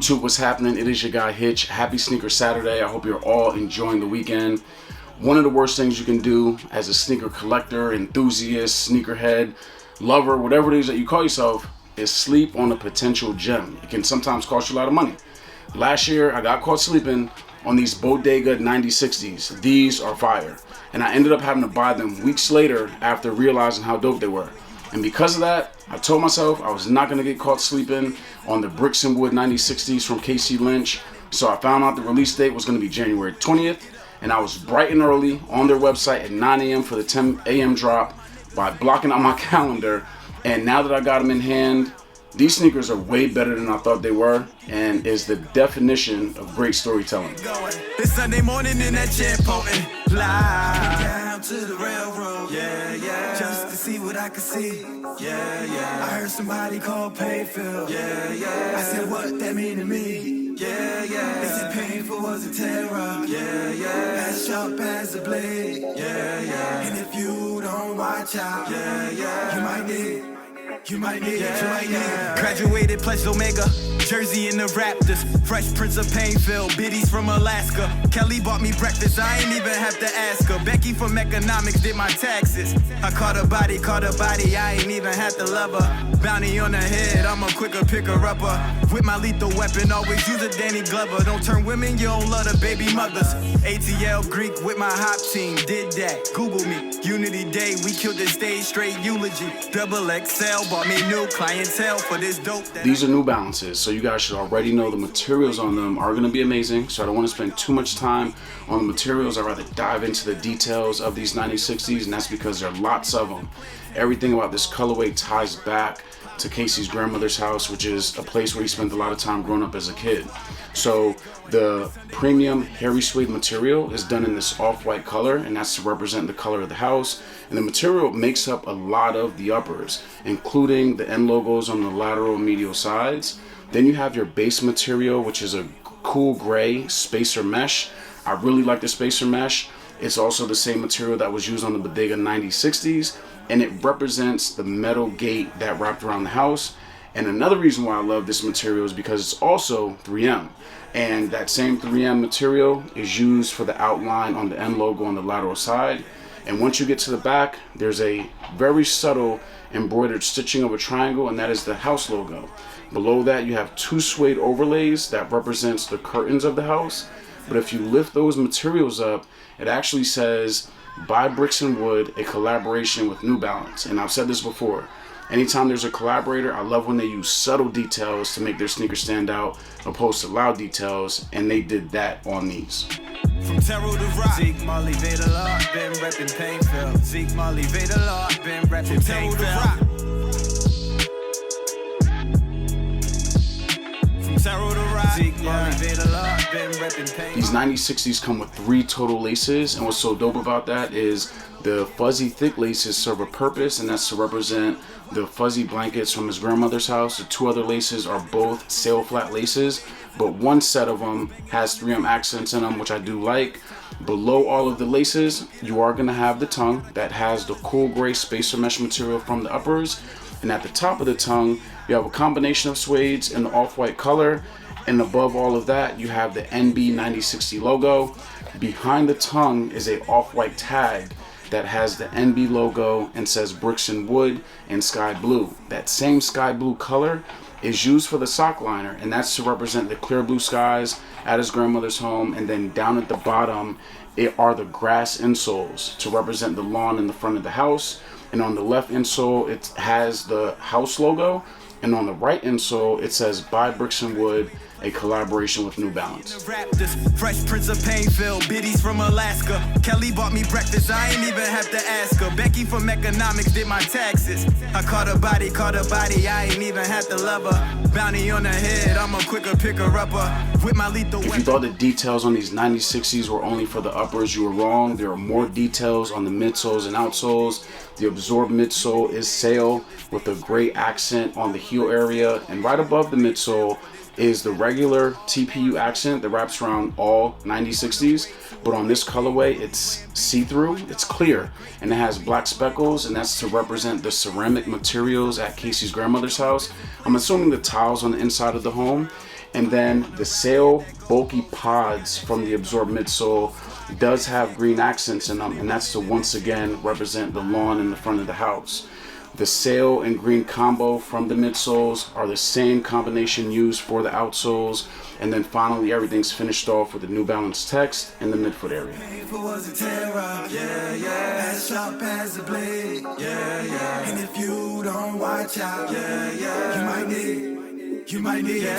YouTube, what's happening? It is your guy Hitch. Happy Sneaker Saturday. I hope you're all enjoying the weekend. One of the worst things you can do as a sneaker collector, enthusiast, sneakerhead, lover, whatever it is that you call yourself, is sleep on a potential gem. It can sometimes cost you a lot of money. Last year, I got caught sleeping on these Bodega 9060s. These are fire. And I ended up having to buy them weeks later after realizing how dope they were. And because of that, I told myself I was not going to get caught sleeping on the Bricks and Wood 9060s from Kacey Lynch. So I found out the release date was going to be January 20th. And I was bright and early on their website at 9 a.m. for the 10 a.m. drop by blocking out my calendar. And now that I got them in hand, these sneakers are way better than I thought they were, and is the definition of great storytelling. This Sunday morning in that jet potent, fly down to the railroad, just to see what I could see, I heard somebody call Payfield, I said what that mean to me, they said painful was a terror, as sharp as a blade, and if you don't watch out, you might need. You might need it. Graduated pledged Omega, Jersey in the Raptors, Fresh Prince of Painfield, biddies from Alaska. Kelly bought me breakfast, I ain't even have to ask her. Becky from economics did my taxes. I caught a body, I ain't even had to love her. Bounty on her head, I'm a quicker picker-upper. With my lethal weapon, always use a Danny Glover. Don't turn women, you don't love the baby mothers. ATL Greek with my hop team, did that. Google me, Unity Day, we killed the stage, straight eulogy. Double XL, bought me new clientele for this dope. These are New Balances, so you guys should already know the materials on them are going to be amazing. So I don't want to spend too much time on the materials. I'd rather dive into the details of these 9060s, and that's because there are lots of them. Everything about this colorway ties back to Kacey's grandmother's house, which is a place where he spent a lot of time growing up as a kid. So the premium hairy suede material is done in this off-white color, and that's to represent the color of the house. And the material makes up a lot of the uppers, including the end logos on the lateral and medial sides. Then you have your base material, which is a cool gray spacer mesh. I really like the spacer mesh. It's also the same material that was used on the Bodega 9060s, and it represents the metal gate that wrapped around the house. And another reason why I love this material is because it's also 3M. And that same 3M material is used for the outline on the end logo on the lateral side. And once you get to the back, there's a very subtle embroidered stitching of a triangle, and that is the house logo. Below that, you have two suede overlays that represents the curtains of the house. But if you lift those materials up, it actually says, "By Bricks and Wood, a collaboration with New Balance." And I've said this before. Anytime there's a collaborator, I love when they use subtle details to make their sneakers stand out, opposed to loud details, and they did that on these. From Terrell to Rock, Zeke Molly Vader Law, been reppin' Painfield. Zeke Molly Vader Law, been reppin' Painfield. From Terrell to Rock, Zeke Molly Vader Law, been reppin' Painfield. These 9060s come with 3 total laces, and what's so dope about that is the fuzzy thick laces serve a purpose, and that's to represent the fuzzy blankets from his grandmother's house. The 2 other laces are both sail flat laces, but one set of them has 3M accents in them, which I do like. Below all of the laces, you are going to have the tongue that has the cool gray spacer mesh material from the uppers, and at the top of the tongue, you have a combination of suedes in the off-white color, and above all of that, you have the NB 9060 logo. Behind the tongue is a off-white tag that has the NB logo and says Bricks and Wood in sky blue. That same sky blue color is used for the sock liner, and that's to represent the clear blue skies at his grandmother's home. And then down at the bottom, it are the grass insoles to represent the lawn in the front of the house. And on the left insole, it has the house logo, and on the right insole, it says By Bricks and Wood, a collaboration with New Balance. Raptors, Fresh Prince of Painfield, biddies from Alaska. Kelly bought me breakfast, I ain't even have to ask her. Becky from economics did my taxes. I caught a body, I ain't even had to love her. Bounty on her head, I'm a quicker picker-upper. With my lethal weapon. If you thought the details on these 9060s were only for the uppers, you were wrong. There are more details on the midsoles and outsoles. The absorbed midsole is sail with a gray accent on the heel area, and right above the midsole is the regular TPU accent that wraps around all 9060s, but on this colorway it's see-through, it's clear, and it has black speckles, and that's to represent the ceramic materials at Kacey's grandmother's house. I'm assuming the tiles on the inside of the home, And then the sail bulky pods from the Absorb midsole does have green accents in them, and that's to once again represent the lawn in the front of the house. The sail and green combo from the midsoles are the same combination used for the outsoles. And then finally, everything's finished off with the New Balance text in the midfoot area. As sharp as a blade, and if you don't watch out, you might need it.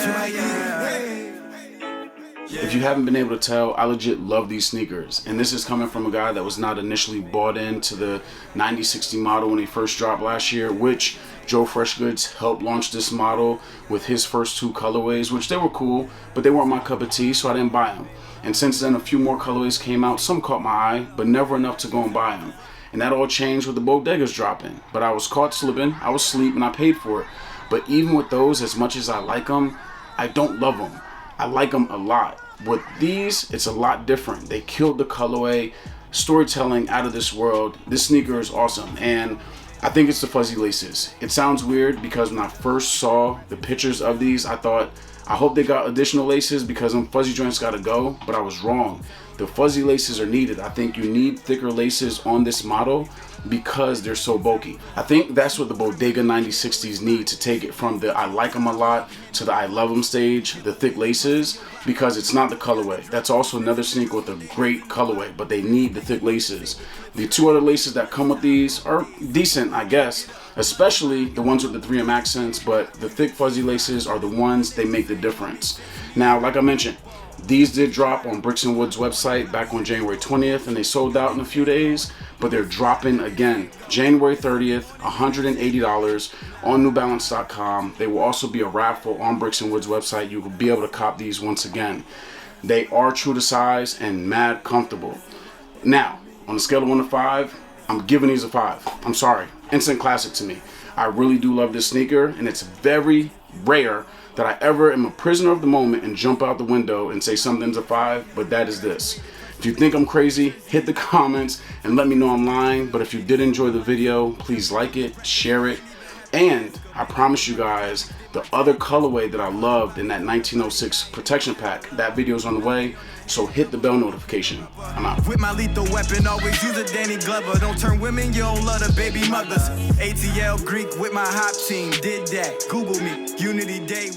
If you haven't been able to tell, I legit love these sneakers, and this is coming from a guy that was not initially bought into the 9060 model when they first dropped last year, which Joe Freshgoods helped launch this model with his first 2 colorways, which they were cool, but they weren't my cup of tea, so I didn't buy them. And since then, a few more colorways came out. Some caught my eye, but never enough to go and buy them. And that all changed with the bodegas dropping. But I was caught slipping, I was asleep, and I paid for it. But even with those, as much as I like them, I don't love them. I like them a lot. With these, it's a lot different. They killed the colorway, storytelling out of this world. This sneaker is awesome, and I think it's the fuzzy laces. It sounds weird because when I first saw the pictures of these, I thought, I hope they got additional laces because them fuzzy joints gotta go, but I was wrong. The fuzzy laces are needed. I think you need thicker laces on this model because they're so bulky. I think that's what the Bodega 9060s need to take it from the I like them a lot to the I love them stage, the thick laces, because it's not the colorway. That's also another sneaker with a great colorway, but they need the thick laces. The 2 other laces that come with these are decent, I guess, especially the ones with the 3M accents, but the thick fuzzy laces are the ones they make the difference. Now, like I mentioned, these did drop on Bricks & Wood's website back on January 20th, and they sold out in a few days, but they're dropping again January 30th, $180 on newbalance.com. They will also be a raffle on Bricks & Wood's website. You will be able to cop these once again. They are true to size and mad comfortable. Now, on a scale of 1 to 5, I'm giving these a 5. I'm sorry. Instant classic to me. I really do love this sneaker, and it's very rare that I ever am a prisoner of the moment and jump out the window and say something's a 5, but that is this. If you think I'm crazy, hit the comments and let me know I'm lying. But if you did enjoy the video, please like it, share it. And I promise you guys, the other colorway that I loved in that 1906 protection pack, that video is on the way. So hit the bell notification. I'm out. With my lethal weapon, always use a Danny Glover. Don't turn women, you don't love the baby mothers. ATL Greek with my hop team, did that. Google me, Unity Day.